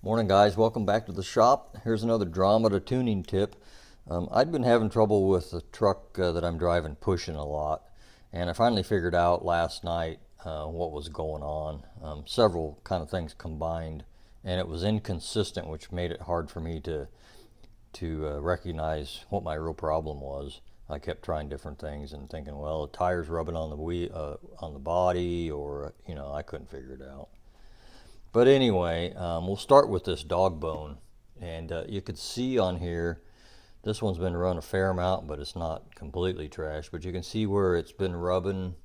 Morning guys, welcome back to the shop. Here's another Dromida tuning tip. I'd been having trouble with the truck that I'm driving pushing a lot, and I finally figured out last night what was going on. Several kind of things combined, and it was inconsistent, which made it hard for me to recognize what my real problem was. I kept trying different things and thinking, well, the tire's rubbing on the on the body, or I couldn't figure it out. But anyway, we'll start with this Dogbone, and you could see on here, this one's been run a fair amount, but it's not completely trashed. But you can see where it's been rubbing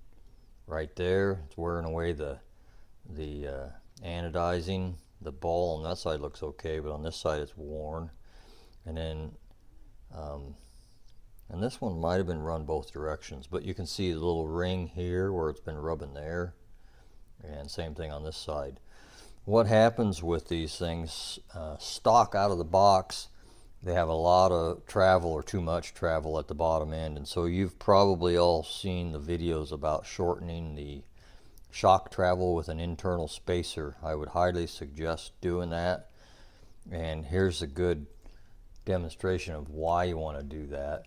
right there. It's wearing away the anodizing. The ball on that side looks okay, but on this side it's worn. And then, and this one might have been run both directions, but you can see the little ring here where it's been rubbing there, and same thing on this side. What happens with these things, stock out of the box, they have a lot of travel or too much travel at the bottom end. And so you've probably all seen the videos about shortening the shock travel with an internal spacer. I would highly suggest doing that. And here's a good demonstration of why you want to do that.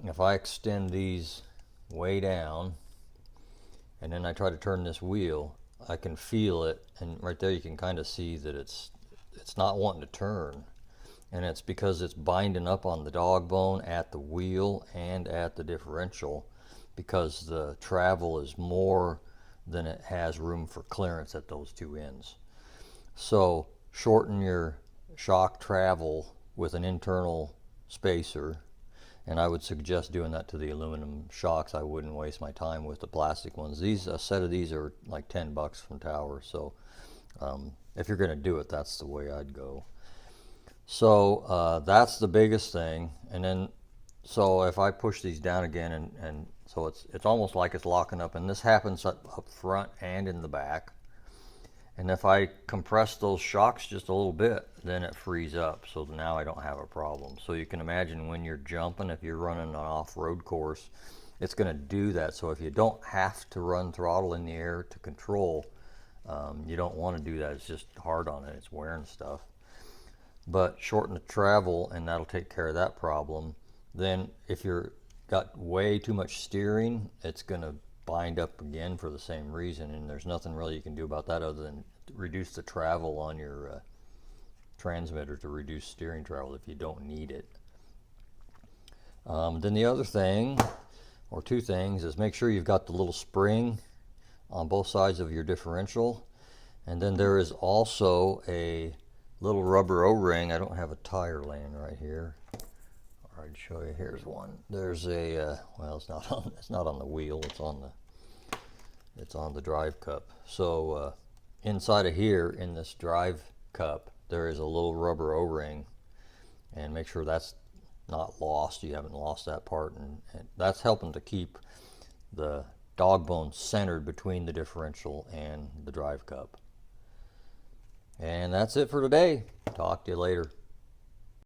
If I extend these way down and then I try to turn this wheel, I can feel it, and right there you can kind of see that it's not wanting to turn, and it's because it's binding up on the Dogbone at the wheel and at the differential, because the travel is more than it has room for clearance at those two ends. So shorten your shock travel with an internal spacer, and I would suggest doing that to the aluminum shocks. I wouldn't waste my time with the plastic ones. A set of these are like 10 bucks from Tower. So if you're going to do it, that's the way I'd go. So that's the biggest thing. And then, so if I push these down again, and so it's almost like it's locking up, and this happens up front and in the back. And if I compress those shocks just a little bit, then it frees up. So now I don't have a problem. So you can imagine when you're jumping, if you're running an off-road course, it's going to do that. So if you don't have to run throttle in the air to control, you don't want to do that. It's just hard on it. It's wearing stuff. But shorten the travel, and that'll take care of that problem. Then if you're got way too much steering, it's going to bind up again for the same reason, and there's nothing really you can do about that other than reduce the travel on your transmitter to reduce steering travel if you don't need it. Then the other thing, or two things, is make sure you've got the little spring on both sides of your differential, and then there is also a little rubber O-ring. I don't have a tire laying right here. I'd show you. Here's one. There's a well, it's not on the wheel. It's on the drive cup. So inside of here in this drive cup, there is a little rubber O-ring, and make sure that's not lost. You haven't lost that part, and that's helping to keep the Dogbone centered between the differential and the drive cup. And that's it for today. Talk to you later.